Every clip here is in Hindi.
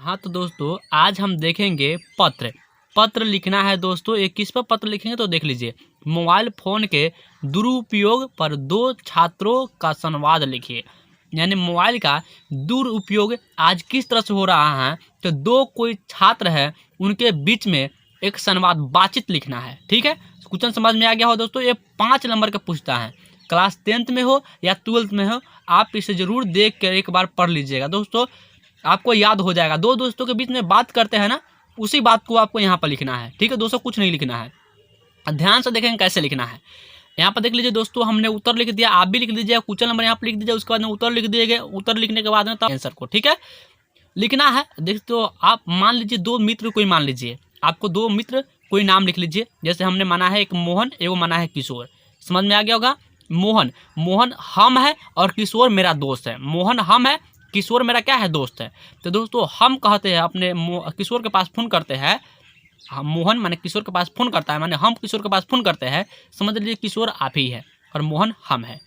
हाँ तो दोस्तों आज हम देखेंगे पत्र। पत्र लिखना है दोस्तों। ये किस पर पत्र लिखेंगे तो देख लीजिए। मोबाइल फ़ोन के दुरुपयोग पर दो छात्रों का संवाद लिखिए। यानी मोबाइल का दुरुपयोग आज किस तरह से हो रहा है तो दो कोई छात्र है उनके बीच में एक संवाद बातचीत लिखना है। ठीक है, क्वेश्चन समझ में आ गया हो दोस्तों। ये 5 नंबर का पूछता है, क्लास 10th में हो या 12th में हो, आप इसे ज़रूर देख कर एक बार पढ़ लीजिएगा दोस्तों, आपको याद हो जाएगा। दो दोस्तों के बीच में बात करते हैं ना, उसी बात को आपको यहाँ पर लिखना है। ठीक है दोस्तों, कुछ नहीं लिखना है। ध्यान से देखेंगे कैसे लिखना है। यहाँ पर देख लीजिए दोस्तों, हमने उत्तर लिख दिया, आप भी लिख लीजिए। क्वेश्चन नंबर यहाँ पर लिख दीजिए, उसके बाद में उत्तर लिख दिए गए। उत्तर लिखने के बाद में तब आंसर को ठीक है लिखना है। देखिए तो आप मान लीजिए दो मित्र कोई मान लीजिए, आपको दो मित्र कोई नाम लिख लीजिए। जैसे हमने माना है एक मोहन, एगो माना है किशोर। समझ में आ गया होगा। मोहन हम है और किशोर मेरा दोस्त है। मोहन हम है, किशोर मेरा क्या है, दोस्त है। तो दोस्तों हम कहते हैं अपने किशोर के पास फ़ोन करते हैं। मोहन माने किशोर के पास फ़ोन करता है, माने हम किशोर के पास फ़ोन करते हैं। समझ लीजिए किशोर आप ही है और मोहन हम है।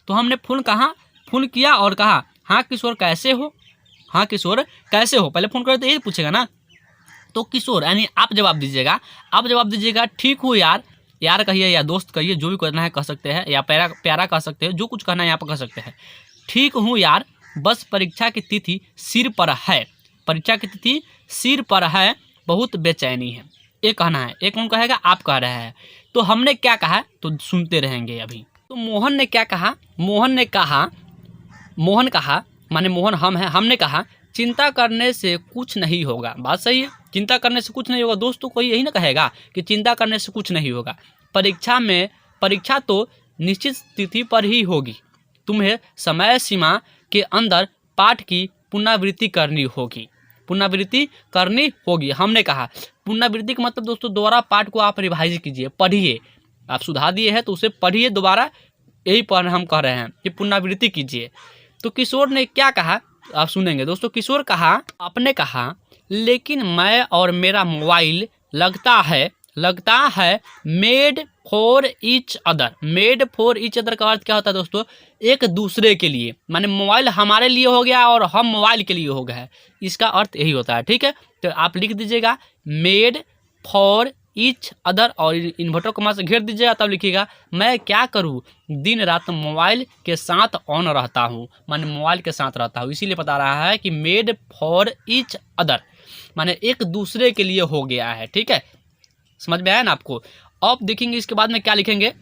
तो हमने फ़ोन किया और कहा हाँ किशोर कैसे हो, हाँ किशोर कैसे हो। पहले फ़ोन करे तो यही पूछेगा ना। तो किशोर यानी आप जवाब दीजिएगा। आप जवाब दीजिएगा ठीक हूँ यार। यार कहिए या दोस्त कहिए, जो भी कहना है कह सकते हैं, या प्यारा कह सकते हैं, जो कुछ कहना है यहाँ पर कह सकते हैं। ठीक हूँ यार, बस परीक्षा की तिथि सिर पर है। परीक्षा की तिथि सिर पर है, बहुत बेचैनी है। ये कहना है। एक कौन कहेगा, आप कह रहे हैं। तो हमने क्या कहा तो सुनते रहेंगे अभी। तो मोहन ने क्या कहा, मोहन कहा माने मोहन हम है। हमने कहा चिंता करने से कुछ नहीं होगा। बात सही है, चिंता करने से कुछ नहीं होगा। दोस्तों कोई यही ना कहेगा कि चिंता करने से कुछ नहीं होगा। परीक्षा तो निश्चित तिथि पर ही होगी। तुम्हें समय सीमा के अंदर पाठ की पुनरावृत्ति करनी होगी। हमने कहा पुनरावृत्ति का मतलब दोस्तों दोबारा पाठ को आप रिवाइज कीजिए, पढ़िए। आप सुधार दिए हैं तो उसे पढ़िए दोबारा, यही पर हम कह रहे हैं कि पुनरावृत्ति कीजिए। तो किशोर ने क्या कहा आप सुनेंगे दोस्तों। किशोर कहा, आपने कहा लेकिन मैं और मेरा मोबाइल लगता है made for each other. Made for each other का अर्थ क्या होता है दोस्तों, एक दूसरे के लिए। माने मोबाइल हमारे लिए हो गया और हम मोबाइल के लिए हो गए हैं, इसका अर्थ यही होता है। ठीक है, तो आप लिख दीजिएगा मेड फॉर ईच अदर और इन्वर्टर कॉमा से घेर दीजिएगा। तब लिखिएगा मैं क्या करूँ, दिन रात मोबाइल के साथ ऑन रहता हूँ। माने मोबाइल के साथ रहता हूँ, इसीलिए बता रहा है कि मेड फॉर ईच अदर माने एक दूसरे के लिए हो गया है। ठीक है, समझ में आया ना आपको। अब देखेंगे इसके बाद में क्या लिखेंगे।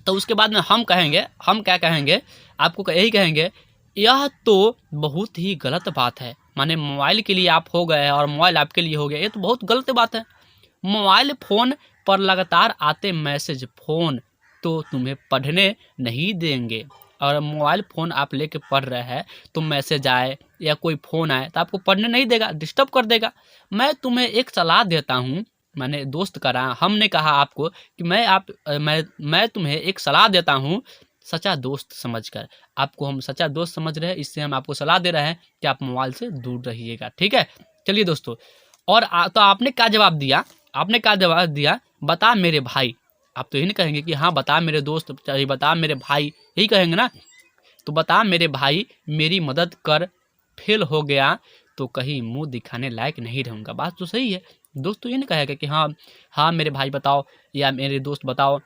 तो उसके बाद में हम क्या कहेंगे, आपको यही कहेंगे यह तो बहुत ही गलत बात है। माने मोबाइल के लिए आप हो गए और मोबाइल आपके लिए हो गया, ये तो बहुत गलत बात है। मोबाइल फ़ोन पर लगातार आते मैसेज फ़ोन तो तुम्हें पढ़ने नहीं देंगे। और मोबाइल फ़ोन आप लेके पढ़ रहे हैं तो मैसेज आए या कोई फ़ोन आए तो आपको पढ़ने नहीं देगा, डिस्टर्ब कर देगा। मैं तुम्हें एक सलाह देता हूँ, मैंने दोस्त करा। हमने कहा आपको कि मैं तुम्हें एक सलाह देता हूँ सच्चा दोस्त समझकर। आपको हम सच्चा दोस्त समझ रहे हैं, इससे हम आपको सलाह दे रहे हैं कि आप मोबाइल से दूर रहिएगा। ठीक है, चलिए दोस्तों। और तो आपने क्या जवाब दिया, बता मेरे भाई। आप तो यही नहीं कहेंगे कि हाँ बता मेरे दोस्त, चाहे बता मेरे भाई, यही कहेंगे ना। तो बता मेरे भाई मेरी मदद कर, फेल हो गया तो कहीं मुंह दिखाने लायक नहीं रहूँगा। बात तो सही है दोस्तों, ये नहीं कहेगा कि हाँ मेरे भाई बताओ या मेरे दोस्त बताओ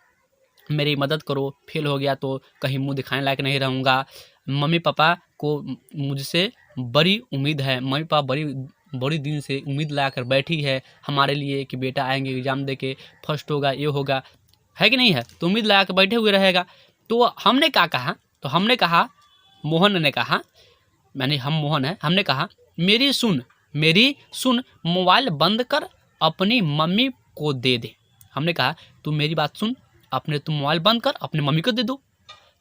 मेरी मदद करो, फेल हो गया तो कहीं मुंह दिखाने लायक नहीं रहूँगा। मम्मी पापा को मुझसे बड़ी उम्मीद है, मम्मी पापा बड़ी दिन से उम्मीद लगा कर बैठी है हमारे लिए कि बेटा आएंगे एग्ज़ाम दे के फर्स्ट होगा, ये होगा, है कि नहीं है। तो उम्मीद लगा कर बैठे हुए रहेगा। तो हमने क्या कहा, तो हमने कहा, मोहन ने कहा, यानी हम मोहन है, हमने कहा मेरी सुन मोबाइल बंद कर अपनी मम्मी को दे दे। हमने कहा तू मेरी बात सुन, तू मोबाइल बंद कर अपनी मम्मी को दे दो।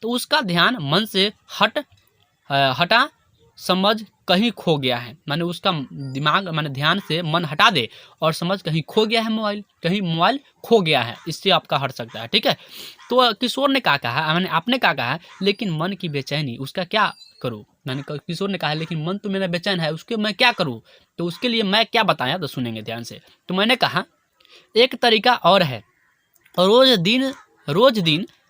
तो उसका ध्यान मन से हटा समझ कहीं खो गया है। माने उसका दिमाग माने ध्यान से मन हटा दे और समझ कहीं खो गया है, कहीं मोबाइल खो गया है, इससे आपका हट सकता है। ठीक है, तो किशोर ने क्या कहा, मैंने आपने क्या कहा, लेकिन मन की बेचैनी उसका क्या करूँ। मैंने किशोर ने कहा लेकिन मन तो मेरा बेचैन है, उसके मैं क्या करूँ। तो उसके लिए मैं क्या बताया तो सुनेंगे ध्यान से। तो मैंने कहा एक तरीका और है, रोज दिन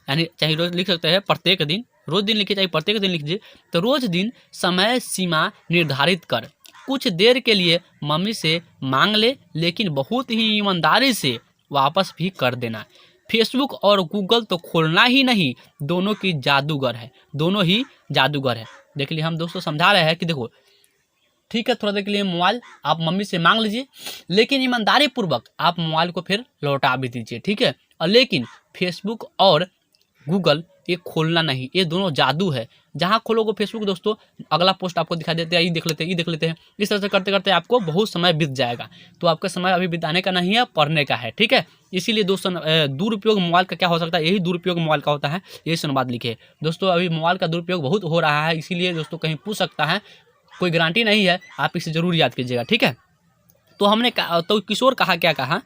यानी चाहे रोज लिख सकते हैं प्रत्येक दिन, रोज दिन लिखिए चाहे प्रत्येक दिन लिखिए। तो रोज दिन समय सीमा निर्धारित कर कुछ देर के लिए मम्मी से मांग ले, लेकिन बहुत ही ईमानदारी से वापस भी कर देना। फेसबुक और गूगल तो खोलना ही नहीं, दोनों की जादूगर है, दोनों ही जादूगर है। देख लिए हम दोस्तों समझा रहे हैं कि देखो ठीक है, थोड़ा देर के लिए मोबाइल आप मम्मी से मांग लीजिए, लेकिन ईमानदारी पूर्वक आप मोबाइल को फिर लौटा भी दीजिए, ठीक है। और लेकिन फेसबुक और गूगल ये खोलना नहीं, ये दोनों जादू है। जहाँ खोलोगे फेसबुक दोस्तों, अगला पोस्ट आपको दिखा देते हैं, ये देख लेते हैं, ये देख लेते हैं। इस तरह से करते करते आपको बहुत समय बीत जाएगा। तो आपका समय अभी बिताने का नहीं है, पढ़ने का है, ठीक है। इसीलिए दोस्तों दुरुपयोग मोबाइल का क्या हो सकता है, यही दुरुपयोग मोबाइल का होता है, यही संवाद लिखे दोस्तों। अभी मोबाइल का दुरुपयोग बहुत हो रहा है, इसीलिए दोस्तों कहीं पूछ सकता है, कोई गारंटी नहीं है, आप इसे ज़रूर याद कीजिएगा, ठीक है। तो हमने कहा, तो किशोर कहा क्या कहा,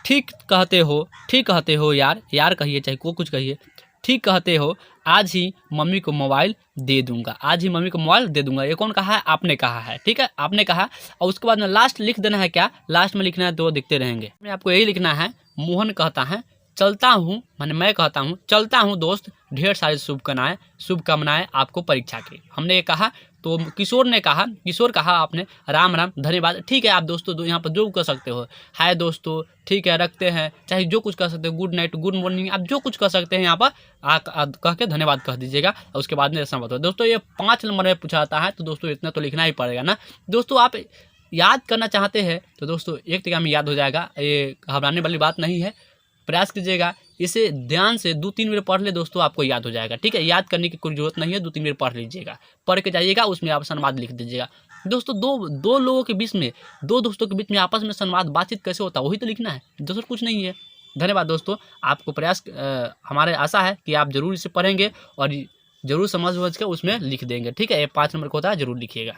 ठीक कहते हो यार, यार कहिए चाहे को कुछ कहिए, ठीक कहते हो, आज ही मम्मी को मोबाइल दे दूंगा, आज ही मम्मी को मोबाइल दे दूंगा। ये कौन कहा है, आपने कहा है, ठीक है, आपने कहा। और उसके बाद में लास्ट लिख देना है, क्या लास्ट में लिखना है तो दिखते रहेंगे, मैं आपको यही लिखना है। मोहन कहता है चलता हूँ, माने मैं कहता हूँ चलता हूँ दोस्त, ढेर सारी शुभकामनाएं आपको परीक्षा की। हमने ये कहा, तो किशोर कहा आपने राम राम धन्यवाद, ठीक है। आप दोस्तों यहाँ पर जो कर सकते हो, हाय दोस्तों, ठीक है, रखते हैं, चाहे जो कुछ कर सकते हो, गुड नाइट, गुड मॉर्निंग, आप जो कुछ कर सकते हैं यहाँ पर कह के धन्यवाद कह दीजिएगा। और उसके बाद में ऐसा बताओ दोस्तों, ये 5 नंबर में पूछा जाता है, तो दोस्तों इतना तो लिखना ही पड़ेगा ना दोस्तों। आप याद करना चाहते हैं तो दोस्तों एक तरीका में याद हो जाएगा, ये घबराने वाली बात नहीं है, प्रयास कीजिएगा। इसे ध्यान से 2-3 बार पढ़ ले दोस्तों, आपको याद हो जाएगा, ठीक है। याद करने की कोई जरूरत नहीं है, 2-3 बार पढ़ लीजिएगा, पढ़ के जाइएगा, उसमें आप संवाद लिख दीजिएगा दोस्तों। दो लोगों के बीच में, दो दोस्तों के बीच में आपस में संवाद बातचीत कैसे होता है, वही तो लिखना है दोस्तों, कुछ नहीं है। धन्यवाद दोस्तों, आपको प्रयास हमारे आशा है कि आप जरूर इसे पढ़ेंगे और जरूर समझ के उसमें लिख देंगे, ठीक है। ये 5 नंबर का होता है, जरूर लिखिएगा।